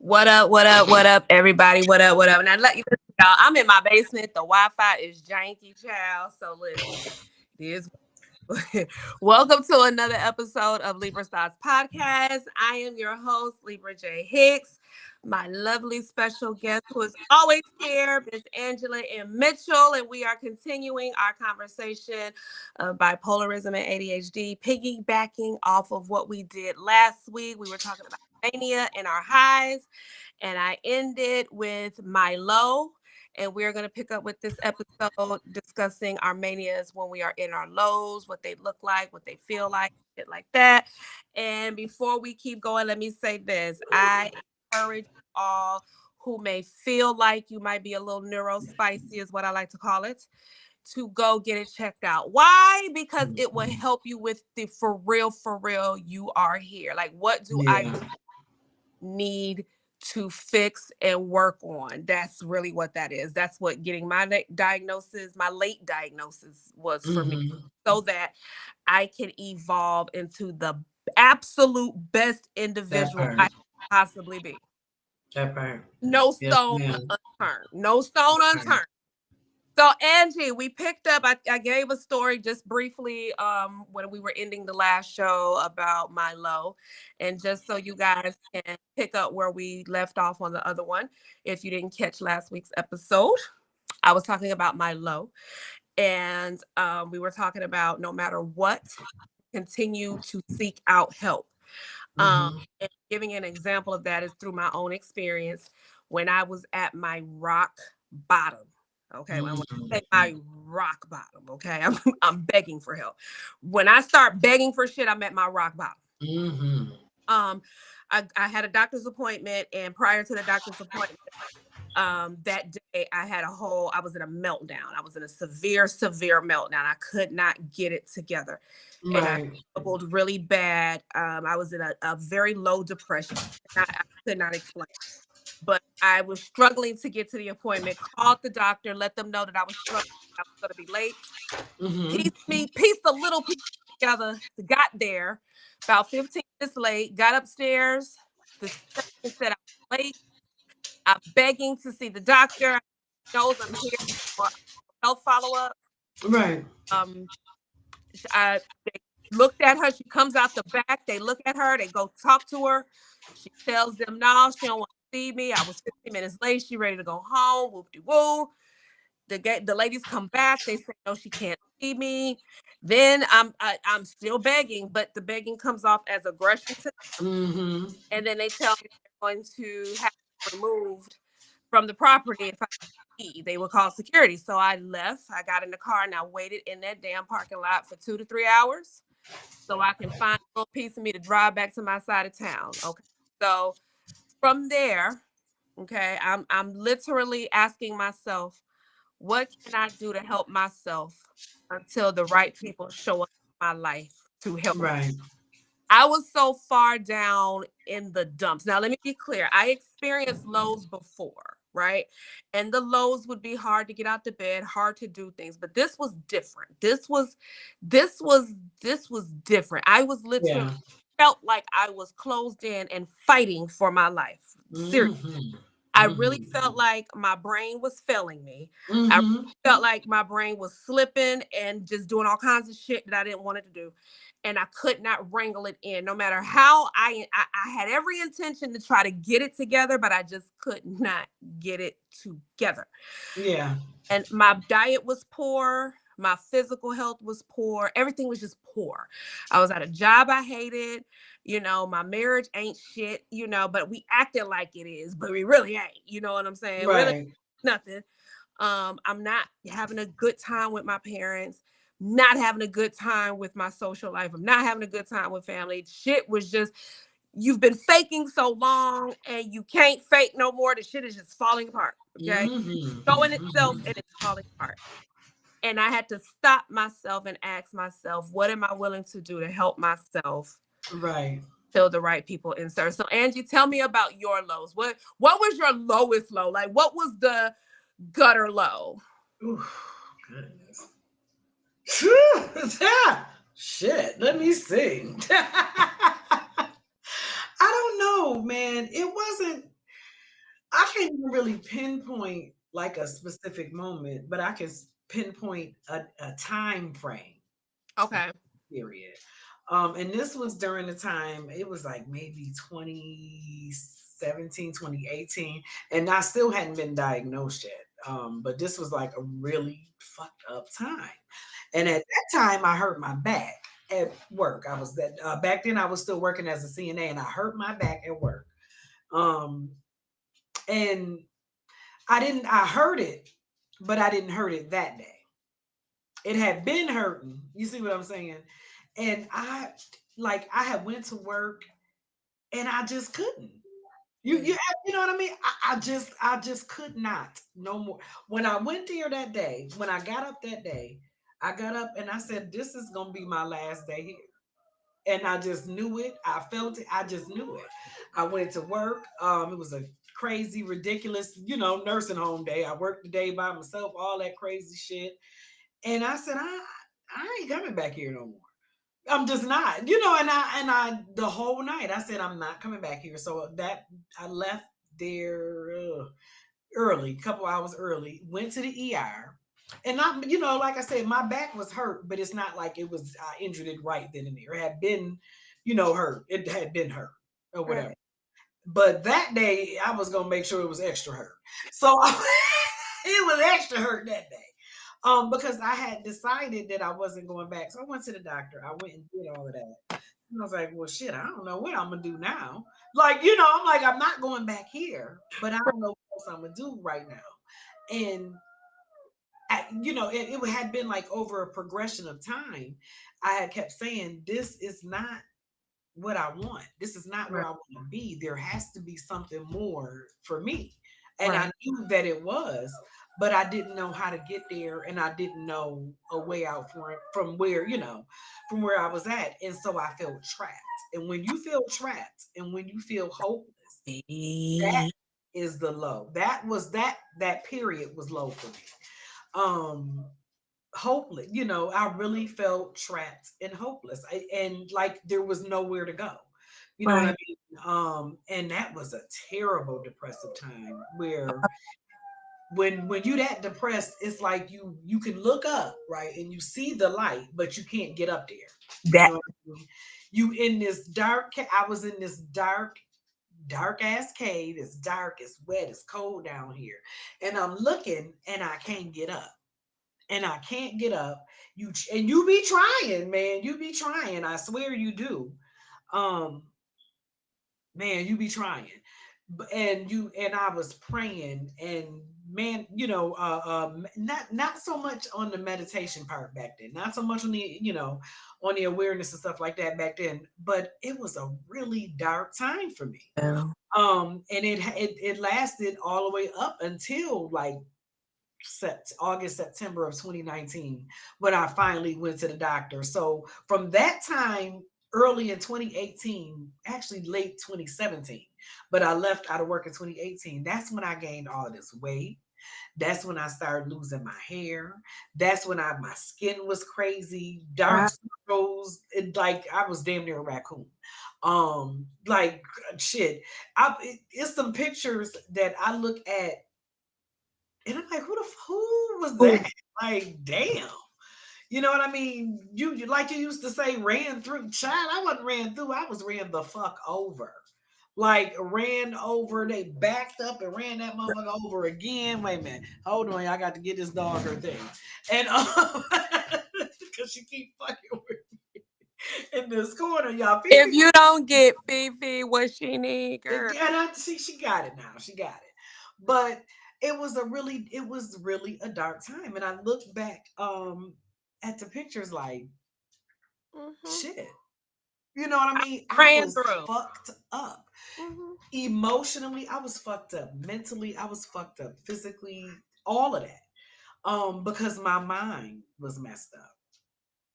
What up, what up, what up, everybody? What up, what up? Now, let you y'all, I'm in my basement. The Wi-Fi is janky, child. So listen, it is. Welcome to another episode of Libra Stars Podcast. I am your host, Libra J. Hicks. My lovely special guest who is always here, Miss Angela and Mitchell, and we are continuing our conversation of bipolarism and ADHD, piggybacking off of what we did last week. We were talking about mania and our highs, and I ended with my low. And we're going to pick up with this episode discussing our manias when we are in our lows, what they look like, what they feel like, shit like that. And before we keep going, let me say this. I encourage all who may feel like you might be a little neurospicy, is what I like to call it, to go get it checked out. Why? Because it will help you with the for real, you are here. Like, what do I need to fix and work on? That's really what that is. That's what getting my late diagnosis was for me, so that I can evolve into the absolute best individual I can possibly be. That part. No stone unturned. No stone unturned. So Angie, we picked up, I gave a story just briefly when we were ending the last show about my low. And just so you guys can pick up where we left off on the other one, if you didn't catch last week's episode, I was talking about my low. And we were talking about no matter what, continue to seek out help. And giving an example of that is through my own experience when I was at my rock bottom. Okay, when I say my rock bottom, okay, I'm begging for help. When I start begging for shit, I'm at my rock bottom. I had a doctor's appointment, and prior to the doctor's appointment, that day I was in a meltdown. I was in a severe meltdown. I could not get it together. And I struggled really bad. I was in a very low depression. I could not explain. But I was struggling to get to the appointment, called the doctor, let them know that I was struggling, I was going to be late. Pieced a little piece together, got there about 15 minutes late, got upstairs. The secretary said I was late. I'm begging to see the doctor. He knows I'm here for health follow-up. Right. They looked at her. She comes out the back. They look at her. They go talk to her. She tells them, no, she don't want to see me. I was 15 minutes late. She ready to go home. Whoop-de-woo. The ladies come back. They say, no, she can't see me. Then I'm still begging, but the begging comes off as aggression to them. And then they tell me they're going to have me removed from the property if I leave. They will call security. So I left. I got in the car and I waited in that damn parking lot for 2 to 3 hours so I can find a little piece of me to drive back to my side of town. Okay. So from there, okay, I'm literally asking myself, what can I do to help myself until the right people show up in my life to help me? I was so far down in the dumps. Now, let me be clear. I experienced lows before, right? And the lows would be hard to get out the bed, hard to do things, but this was different. This was different. I was literally felt like I was closed in and fighting for my life. Seriously. I really felt like my brain was failing me. I felt like my brain was slipping and just doing all kinds of shit that I didn't want it to do. And I could not wrangle it in, no matter how I had every intention to try to get it together, but I just could not get it together. Yeah. And my diet was poor. My physical health was poor. Everything was just poor. I was at a job I hated. My marriage ain't shit, but we acted like it is, but we really ain't. You know what I'm saying? Really nothing. I'm not having a good time with my parents, not having a good time with my social life. I'm not having a good time with family. Shit was just, you've been faking so long and you can't fake no more. The shit is just falling apart. Okay. Showing itself and it's falling apart. And I had to stop myself and ask myself, what am I willing to do to help myself? Till the right people insert. So Angie, tell me about your lows. What was your lowest low? Like, what was the gutter low? Ooh, goodness. Shit, let me see. I don't know, man. It wasn't can really pinpoint like a specific moment, but I can pinpoint a time frame, a Okay. period. And this was during the time, it was like maybe 2017, 2018, and I still hadn't been diagnosed yet. But this was like a really fucked up time. And at that time, I hurt my back at work. I was that back then I was still working as a CNA, and I hurt my back at work. Um, and I heard it, but I didn't hurt it that day. It had been hurting. You see what I'm saying? And I had went to work and I just couldn't. You know what I mean? I just could not no more. When I went there that day, when I got up that day, I got up and I said, "This is gonna be my last day here." And I just knew it. I felt it. I just knew it. I went to work. It was a crazy, ridiculous, nursing home day. I worked the day by myself, all that crazy shit. And I said, I ain't coming back here no more. I'm just not, and I the whole night I said I'm not coming back here. So that I left there early, a couple hours early, went to the ER. And like I said, my back was hurt, but it's not like it was I injured it right then and there. It had been, hurt. It had been hurt or whatever. Right. But that day I was gonna make sure it was extra hurt. So it was extra hurt that day. Because I had decided that I wasn't going back. So I went to the doctor. I went and did all of that. And I was like, well, shit, I don't know what I'm gonna do now. Like, I'm like, I'm not going back here, but I don't know what else I'm gonna do right now. And it had been like over a progression of time. I had kept saying, this is not what I want. This is not where Right. I want to be. There has to be something more for me. And I Right. knew that it was, but I didn't know how to get there and I didn't know a way out for it from where I was at. And so I felt trapped. And when you feel trapped and when you feel hopeless, that Eh, is the low. That period was low for me. Um Hopeless, I really felt trapped and hopeless. And like there was nowhere to go. You know what I Right. mean? And that was a terrible depressive time where when you that depressed, it's like you can look up, right? And you see the light, but you can't get up there. You That. know what I mean? You in this I was in this dark ass cave. It's dark, it's wet, it's cold down here. And I'm looking and I can't get up and I can't get up. You be trying, man. You be trying. I swear you do. Um, Man, you be trying. And I was praying and man, not so much on the meditation part back then, not so much on the awareness and stuff like that back then, but it was a really dark time for me. Yeah. And it lasted all the way up until like August, September of 2019, when I finally went to the doctor. So from that time, early in 2018, actually late 2017, but I left out of work in 2018. That's when I gained all of this weight. That's when I started losing my hair. That's when my skin was crazy, dark Right. circles. Like I was damn near a raccoon. Like shit. It's some pictures that I look at and I'm like, who was Ooh, that? Like, damn. You know what I mean? You like you used to say, ran through. Child, I wasn't ran through. I was ran the fuck over. Like ran over. They backed up and ran that motherfucker over again. Wait a minute. Hold on. I got to get this dog her thing. And because she keep fucking with me in this corner, y'all. if you don't get Fifi what she need, girl. And I see she got it now. She got it. But it was really a dark time. And I look back at the pictures like Hmm. shit. You know what I I mean? I ran was through. fucked up. Hmm. Emotionally, I was fucked up. Mentally, I was fucked up. Physically, all of that. Because my mind was messed up.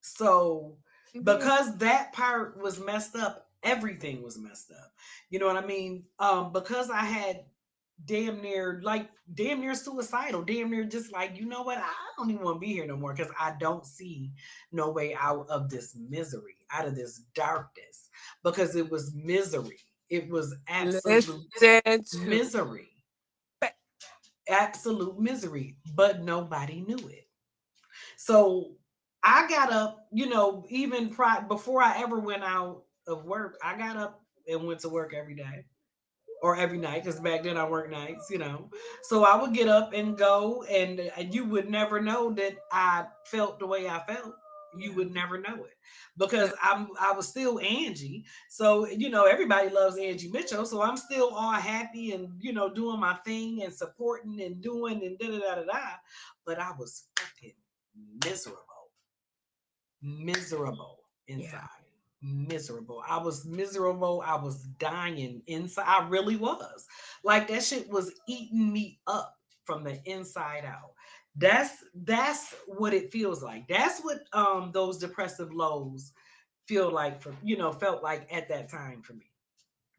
So Yeah. because that part was messed up, everything was messed up. You know what I mean? Because I had damn near suicidal, damn near just like, you know what? I don't even want to be here no more because I don't see no way out of this misery, out of this darkness, because it was misery. It was absolute Listen to misery. absolute misery, but nobody knew it. So I got up, even before I ever went out of work, I got up and went to work every day or every night because back then I worked nights. So I would get up and go, and you would never know that I felt the way I felt. You Yeah. would never know it Yeah. because I was still Angie. So everybody loves Angie Mitchell. So I'm still all happy and doing my thing and supporting and doing and da da da da da. But I was fucking miserable, miserable inside. Yeah. Miserable. I was miserable. I was dying inside. I really was. Like that shit was eating me up from the inside out. That's what it feels like. That's what those depressive lows feel like felt like at that time for me.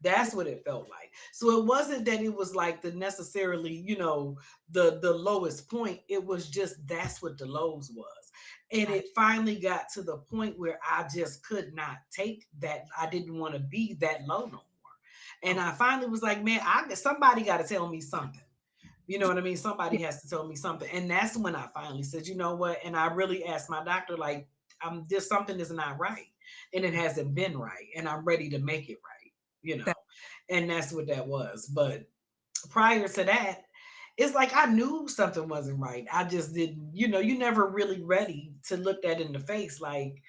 That's what it felt like. So it wasn't that it was like the necessarily, the lowest point. It was just that's what the lows was. And Right. it finally got to the point where I just could not take that. I didn't want to be that low no more. And Okay. I finally was like, man, somebody got to tell me something. You know what I mean? Somebody Yeah. has to tell me something. And that's when I finally said, you know what? And I really asked my doctor, like, I'm just something is not right. And it hasn't been right. And I'm ready to make it right, you know. That, And that's what that was. But prior to that, it's like I knew something wasn't right. I just didn't, you never really ready to look that in the face. Like,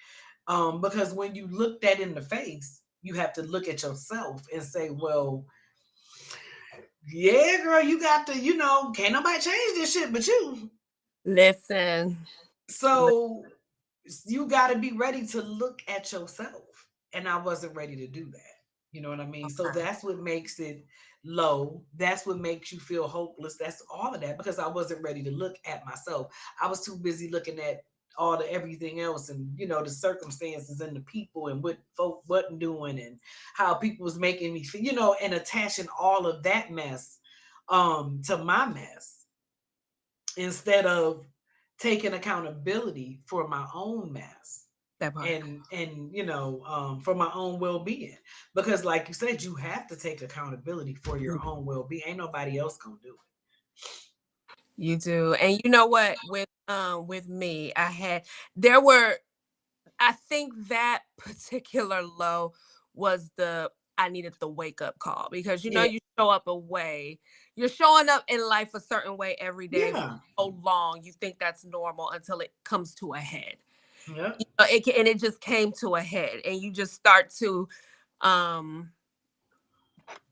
because when you look that in the face, you have to look at yourself and say, well, yeah, girl, you got to, can't nobody change this shit but you. listen. li- So you got to be ready to look at yourself. And I wasn't ready to do that. You know what I mean? So Okay. that's what makes it low. That's what makes you feel hopeless. That's all of that because I wasn't ready to look at myself. I was too busy looking at all the everything else and the circumstances and the people and what folk wasn't doing and how people was making me feel, and attaching all of that mess to my mess instead of taking accountability for my own mess That part. and for my own well-being because like you said you have to take accountability for your own well-being. Ain't nobody else gonna do You do. And you know what? With me, there were I think that particular low was the I needed the wake up call because it. you show up a way, you're showing up in life a certain way every day for Yeah, so long, you think that's normal until it comes to a head. yeah, And it just came to a head, and you just start to um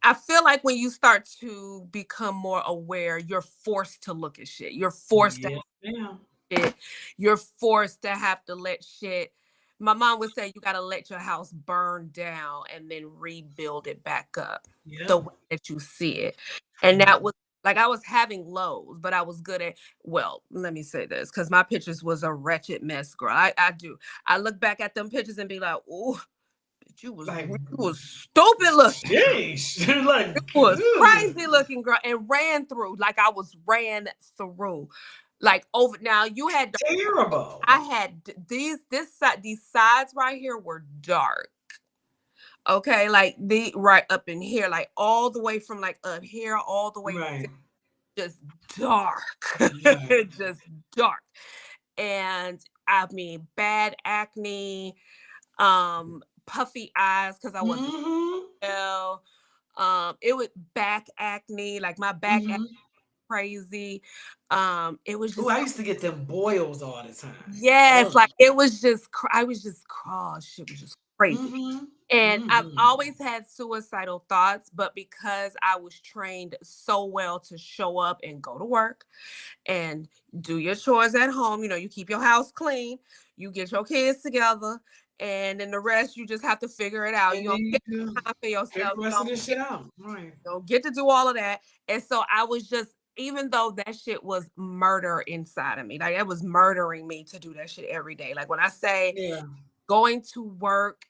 I feel like when you start to become more aware, you're forced to look at shit. You're forced to yes ma'am. shit. You're forced to have to let shit. My mom would say you got to let your house burn down and then rebuild it back up the Yeah, way that you see it. And yeah, that was like I was having lows, but I was good at, well, let me say this because my pictures was a wretched mess, girl. I do. I look back at them pictures and be like, oh, like you was stupid looking, girl. sheesh. Like Was ugh, crazy looking, girl, and ran through like I was ran through. Like over now, you had terrible. I had this side, these sides right here were dark. Okay, like the right up in here, like all the way from like up here, all the way Right, just dark, right. just dark. And I mean, bad acne, puffy eyes because I wasn't Mm-hmm, well. It was back acne, like my back acne mm-hmm. crazy. It was Oh, just I used to get them boils all the time. yes, Oh, like it was just I was just shit was just crazy. mm-hmm, And I've mm-hmm. always had suicidal thoughts, but because I was trained so well to show up and go to work and do your chores at home, you keep your house clean, you get your kids together, and then the rest you just have to figure it out. And You then don't you get do time for figure yourself. the rest of this shit out. Right. Don't get to do all of that. And so I was just, even though that shit was murder inside of me, like it was murdering me to do that shit every day. Like when I say Yeah. going to work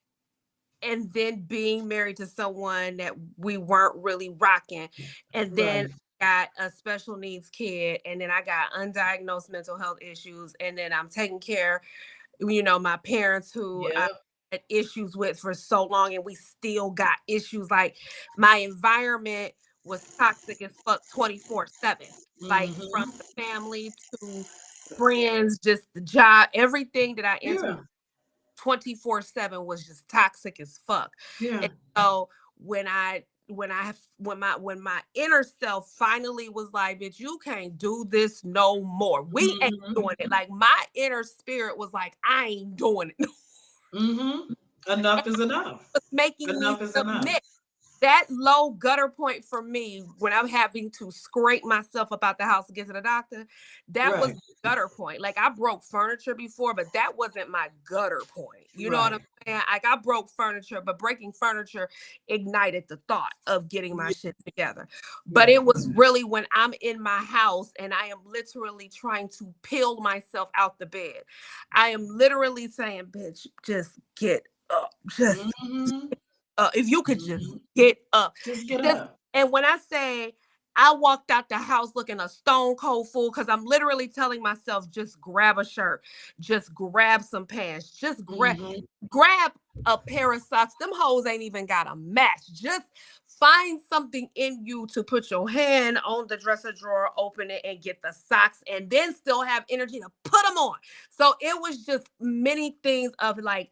and then being married to someone that we weren't really rocking, and then Right. got a special needs kid, and then I got undiagnosed mental health issues, and then I'm taking care, my parents who I Yep. had issues with for so long, and we still got issues. Like my environment was toxic as fuck 24/7. Like from Mm-hmm. the family to friends, just the job, everything that I entered Yeah. 24/7 was just toxic as fuck. Yeah. And so when my inner self finally was like, bitch, you can't do this no more. We ain't Mm-hmm. doing it. Like my inner spirit was like, I ain't doing it. Mm-hmm. Enough is enough. Was making me Enough is enough. submit. That low gutter point for me when I'm having to scrape myself about the house to get to the doctor, that was Right. the gutter point. Like I broke furniture before, but that wasn't my gutter point. You know what I'm Right. saying? Like I broke furniture, but breaking furniture ignited the thought of getting my Yeah. shit together. But Yeah. it was really when I'm in my house and I am literally trying to peel myself out the bed. I am literally saying, bitch, just get up. Just Mm-hmm. if you could just Mm-hmm. get up. Just get Just up. and when I say I walked out the house looking a stone cold fool because I'm literally telling myself, just grab a shirt, just grab some pants, just Mm-hmm. grab a pair of socks. Them hoes ain't even got a match. Just find something in you to put your hand on the dresser drawer, open it, and get the socks, and then still have energy to put them on. So it was just many things of like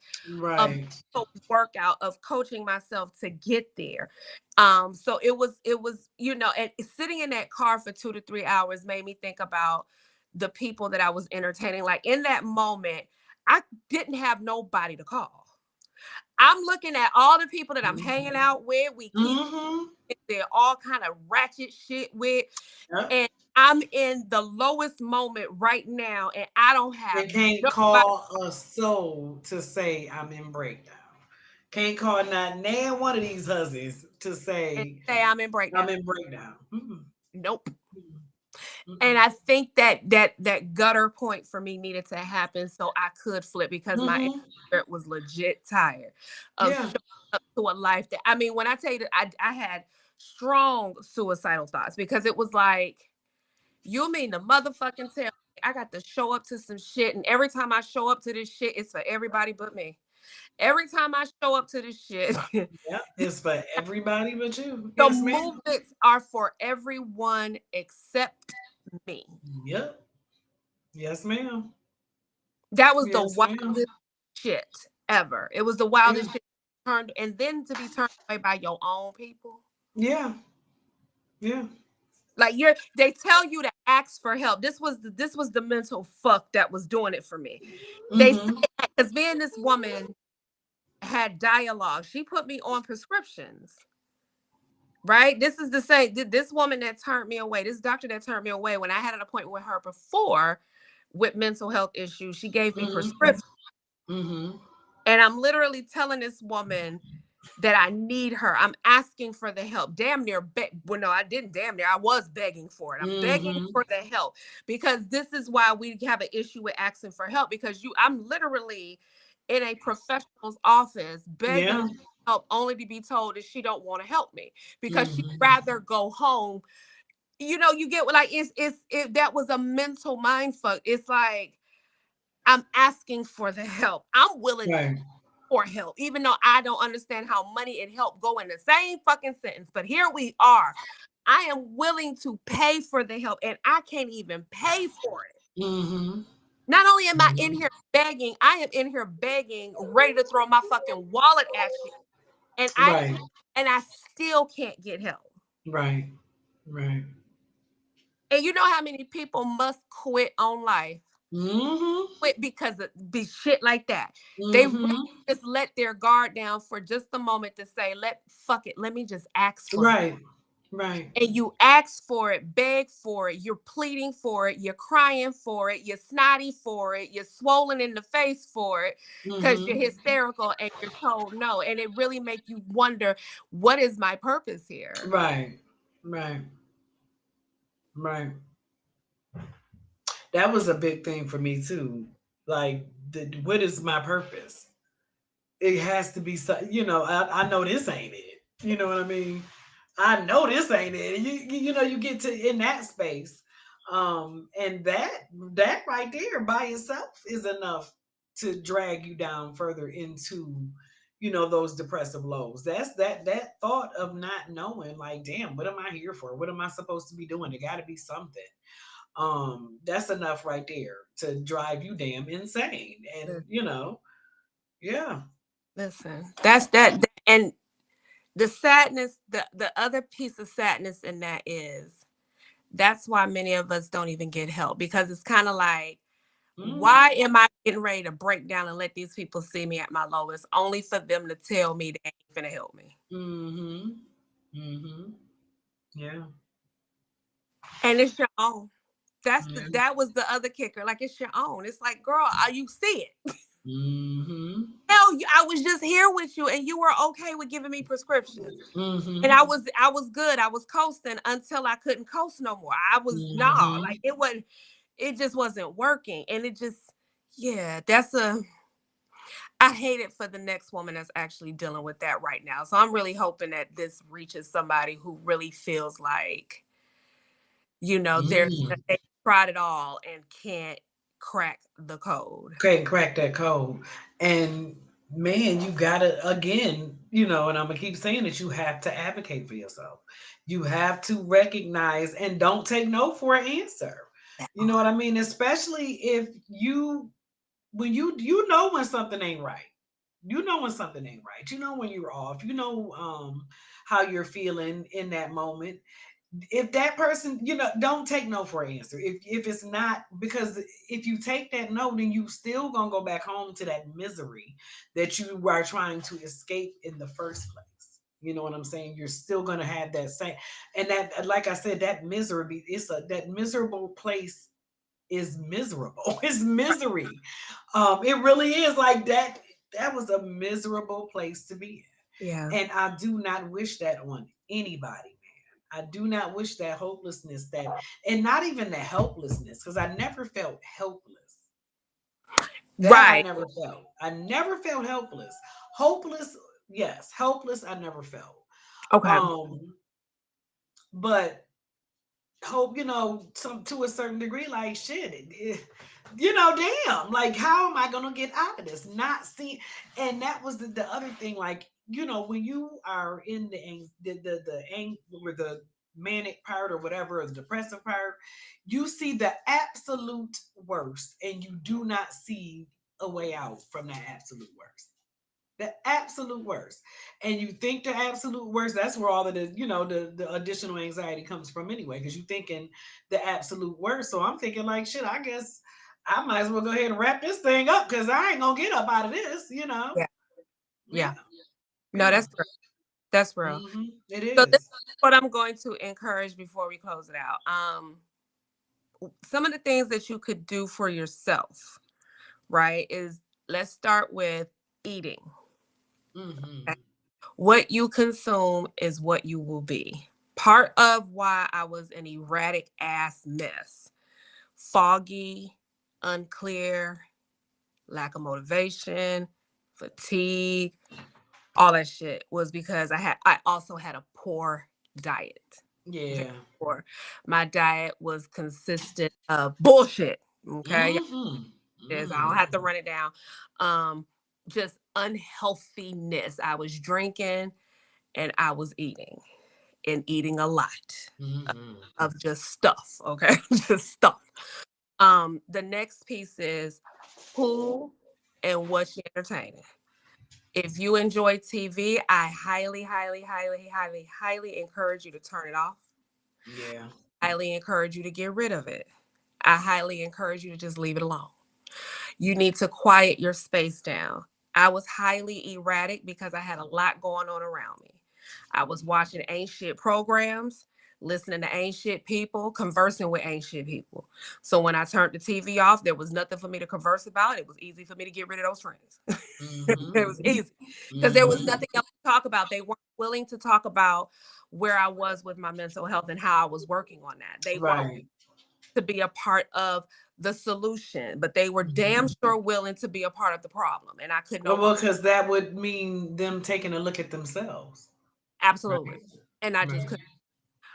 a Right. workout of coaching myself to get there. So it was, and sitting in that car for 2 to 3 hours made me think about the people that I was entertaining. Like in that moment, I didn't have nobody to call. I'm looking at all the people that I'm hanging out with. We keep Mm-hmm. there all kind of ratchet shit with, Yep. and I'm in the lowest moment right now, and I don't have And can't nobody call a soul to say I'm in breakdown. Can't call not nan one of these hussies to and say say I'm in I'm breakdown. in breakdown. Mm-mm. Nope. Mm-mm. And Mm-mm. I think that gutter point for me needed to happen so I could flip because my Mm-hmm. spirit was legit tired of Yeah. showing up to a life that, I mean, when I tell you that I had strong suicidal thoughts because it was like, you mean the motherfucking tell me I got to show up to some shit, and every time I show up to this shit, it's for everybody but me. Every time I show up to this shit, Yep. It's for everybody but you. the Yes, ma'am. movements are for everyone except me. Yep. Yes, ma'am. That was the Yes, ma'am. wildest shit ever. It was the Yeah. wildest shit turned, and then to be turned away by your own people. Yeah. Yeah. Like they tell you to ask for help. This was the mental fuck that was doing it for me. They say, Mm-hmm. because being this woman had dialogue, she put me on prescriptions. Right? This is the same. This woman that turned me away, this doctor that turned me away when I had an appointment with her before with mental health issues, she gave me Mm-hmm. prescriptions. Mm-hmm. And I'm literally telling this woman that I need her. I'm asking for the help. Damn near well, no, I didn't damn near. I was begging for it. I'm begging Mm-hmm. for the help because this is why we have an issue with asking for help because I'm literally in a professional's office begging Yeah. for help only to be told that she don't want to help me because she'd Mm-hmm. rather go home. You get what, like that was a mental mind fuck. It's like I'm asking for the help. I'm willing to Right. for help, even though I don't understand how money and help go in the same fucking sentence. But here we are. I am willing to pay for the help, and I can't even pay for it. Mm-hmm. Not only am I in Mm-hmm. here begging, I am in here begging, ready to throw my fucking wallet at you, and I Right. can't, and I still can't get help. Right. Right. And you know how many people must quit on life? Mm-hmm. Quit because of be shit like that. They really Mm-hmm. just let their guard down for just a moment to say, fuck it, let me just ask for help. Right. Right. And you ask for it, beg for it, you're pleading for it, you're crying for it, you're snotty for it, you're swollen in the face for it because you're Mm-hmm. hysterical and you're told no. And it really make you wonder, what is my purpose here? Right. Right. Right. That was a big thing for me too. Like, what is my purpose? It has to be so, I know this ain't it. You know what I mean? I know this ain't it. You get to in that space. And that right there by itself is enough to drag you down further into, those depressive lows. That's that thought of not knowing, like, damn, what am I here for? What am I supposed to be doing? There got to be something. That's enough right there to drive you damn insane. And yeah. Listen, that's that. And the sadness, the other piece of sadness in that is that's why many of us don't even get help, because it's kind of like, why Mm-hmm. am I getting ready to break down and let these people see me at my lowest, only for them to tell me they ain't finna help me? Mm-hmm. Mm-hmm. Yeah. And it's your own. Yeah. That was the other kicker. Like, it's your own. It's like, girl, are you see it? Mm-hmm. Hell, I was just here with you, and you were okay with giving me prescriptions. And Mm-hmm. I was good. I was coasting until I couldn't coast no more. I was nah, Mm-hmm. like it just wasn't working. And it just, yeah, that's a I hate it for the next woman that's actually dealing with that right now. So I'm really hoping that this reaches somebody who really feels like, Mm. they tried it all and can't crack the code. Can't crack that code. And man, you gotta again, and I'm gonna keep saying that you have to advocate for yourself. You have to recognize and don't take no for an answer. You know what I mean? Especially if when you know when something ain't right. You know when something ain't right. You know when you're off. You know how you're feeling in that moment. If that person, don't take no for an answer. If it's not, because if you take that no, then you still gonna go back home to that misery that you are trying to escape in the first place. You know what I'm saying? You're still gonna have that same, and that, like I said, that misery, that miserable place is miserable. It's misery. It really is like that. That was a miserable place to be Yeah. in. And I do not wish that on anybody, man. I do not wish that hopelessness, and not even the helplessness, because I never felt helpless. That I Right. never felt. I never felt helpless. Hopeless, yes. Helpless, I never felt. Okay. Um, but hope, some to a certain degree, like shit, damn, like how am I gonna get out of this? Not see, and that was the other thing, like, when you are in or the manic part or whatever, or the depressive part, you see the absolute worst, and you do not see a way out from that absolute worst. The absolute worst. And you think the absolute worst, that's where all of the additional anxiety comes from anyway, because you're thinking the absolute worst. So I'm thinking, like, shit, I guess I might as well go ahead and wrap this thing up, because I ain't gonna get up out of this. Yeah. Yeah. Yeah. No, Yeah. that's real. That's real. It So this is is. what I'm going to encourage before we close it out. Some of the things that you could do for yourself, right, is, let's start with eating. Mm-hmm. Okay? What you consume is what you will be. Part of why I was an erratic ass mess, foggy, unclear, lack of motivation, fatigue, all that shit, was because I also had a poor diet. Very Yeah. poor. My diet was consistent of bullshit. Okay. Mm-hmm. Is I don't have to Mm-hmm. run it down. Um, just unhealthiness. I was drinking and I was eating, and eating a lot Mm-hmm. of just stuff. Okay. Just stuff. The next piece is who and what you're entertaining. If you enjoy TV, I highly, highly, highly, highly, highly encourage you to turn it off. Yeah. Highly encourage you to get rid of it. I highly encourage you to just leave it alone. You need to quiet your space down. I was highly erratic because I had a lot going on around me. I was watching ancient programs, listening to ancient people, conversing with ancient people. So when I turned the TV off, there was nothing for me to converse about. It was easy for me to get rid of those friends. Mm-hmm. It was easy because there was Mm-hmm. nothing else to talk about. They weren't willing to talk about where I was with my mental health and how I was working on that. They weren't Right. to be a part of the solution, but they were damn Mm-hmm. sure willing to be a part of the problem. And I could no Well, longer. because that would mean them taking a look at themselves. Right. Absolutely. And I just Right. couldn't.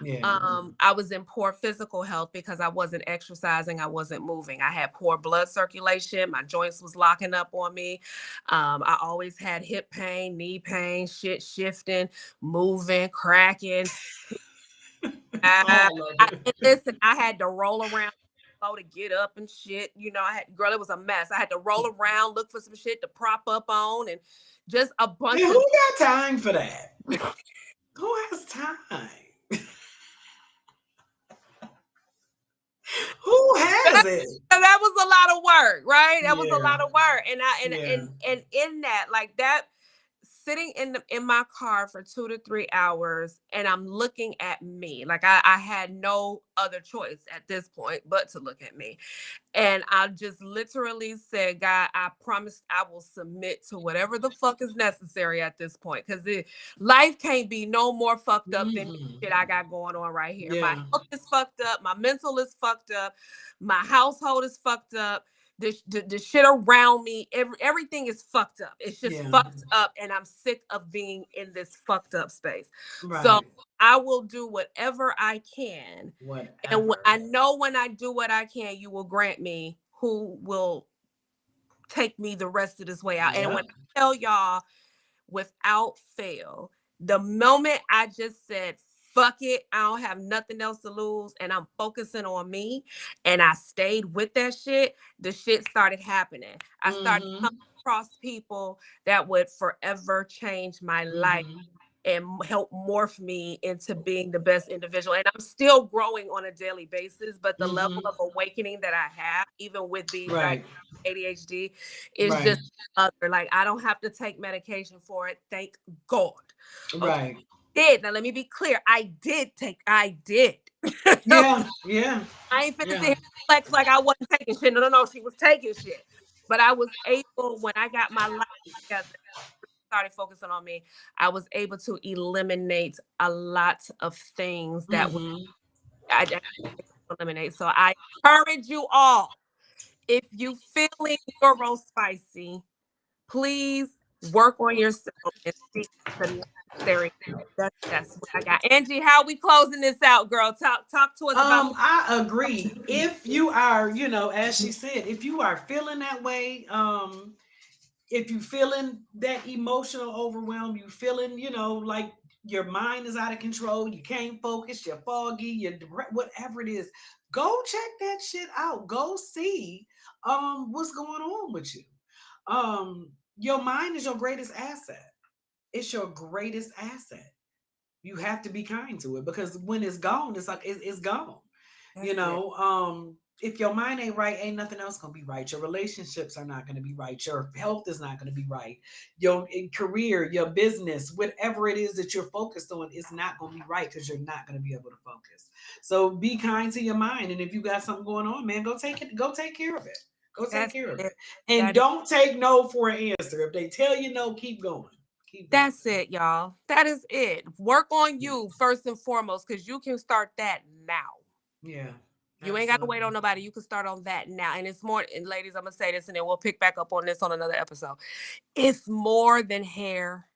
Yeah. I was in poor physical health because I wasn't exercising, I wasn't moving. I had poor blood circulation, my joints was locking up on me. I always had hip pain, knee pain, shit shifting, moving, cracking. I, All of I it. and listen, I had to roll around to get up and shit. You know, girl, it was a mess. I had to roll around, look for some shit to prop up on, and just a And bunch who of got time for that? Who has time? Who has it? that was a lot of work, right? That was a Yeah. lot of work. And Yeah. in that, like that, sitting in my car for 2 to 3 hours, and I'm looking at me. Like I had no other choice at this point but to look at me. And I just literally said, God, I promise I will submit to whatever the fuck is necessary at this point. Because life can't be no more fucked up than the Mm-hmm. shit I got going on right here. My Yeah. health is fucked up. My mental is fucked up. My household is fucked up. The shit around me, everything is fucked up. It's just Yeah. fucked up. And I'm sick of being in this fucked up space. So Right. I will do whatever I can, and Whatever. I know when I do what I can, you will grant me who will take me the rest of this way out. And when Yep. I tell y'all without fail, the moment I just said, fuck it, I don't have nothing else to lose, and I'm focusing on me, and I stayed with that shit, the shit started happening. I started Mm-hmm. coming across people that would forever change my life Mm-hmm. and help morph me into being the best individual. And I'm still growing on a daily basis, but the level Mm-hmm. of awakening that I have, even with being diagnosed Right. with ADHD, is Right. just other. Like I don't have to take medication for it. Thank God. Okay. Right. Did now let me be clear. I did. Yeah. Yeah. I ain't finna sit Yeah. here and flex like I wasn't taking shit. No, no, no. She was taking shit. But I was able, when I got my life together, started focusing on me, I was able to eliminate a lot of things that Mm-hmm. I eliminate. So I encourage you all, if you feeling neurospicy, please work on yourself and seek the necessary help. That's what I got. Angie, how we closing this out, girl? Talk to us about I agree. If you are, as she said, if you are feeling that way, if you feeling that emotional overwhelm, you feeling, like your mind is out of control, you can't focus, you're foggy, whatever it is, go check that shit out. Go see what's going on with you. Your mind is your greatest asset. It's your greatest asset. You have to be kind to it, because when it's gone, it's like it's gone. that's it. If your mind ain't right, ain't nothing else gonna be right. Your relationships are not gonna be right. Your health is not gonna be right. Your career, your business, whatever it is that you're focused on, is not gonna be right, because you're not gonna be able to focus. So be kind to your mind, and if you got something going on, man, go take it. Go take care of it. Go take That's care of it. it, and That is don't take no for an answer. If they tell you no, keep going. Keep going. that's it, y'all. That is it. Work on you first and foremost, because you can start that now. Yeah, You ain't got to wait absolutely. on nobody. You can start on that now. And it's more, and ladies, I'm going to say this and then we'll pick back up on this on another episode. It's more than hair.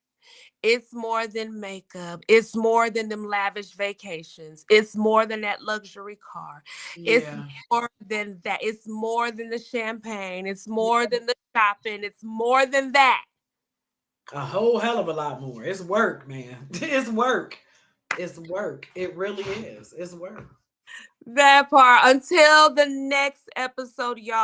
It's more than makeup. It's more than them lavish vacations. It's more than that luxury car. It's Yeah. more than that. It's more than the champagne. It's more than the shopping. It's more than that. A whole hell of a lot more. It's work, man. It's work. It's work. It really is. It's work. That part. Until the next episode, y'all.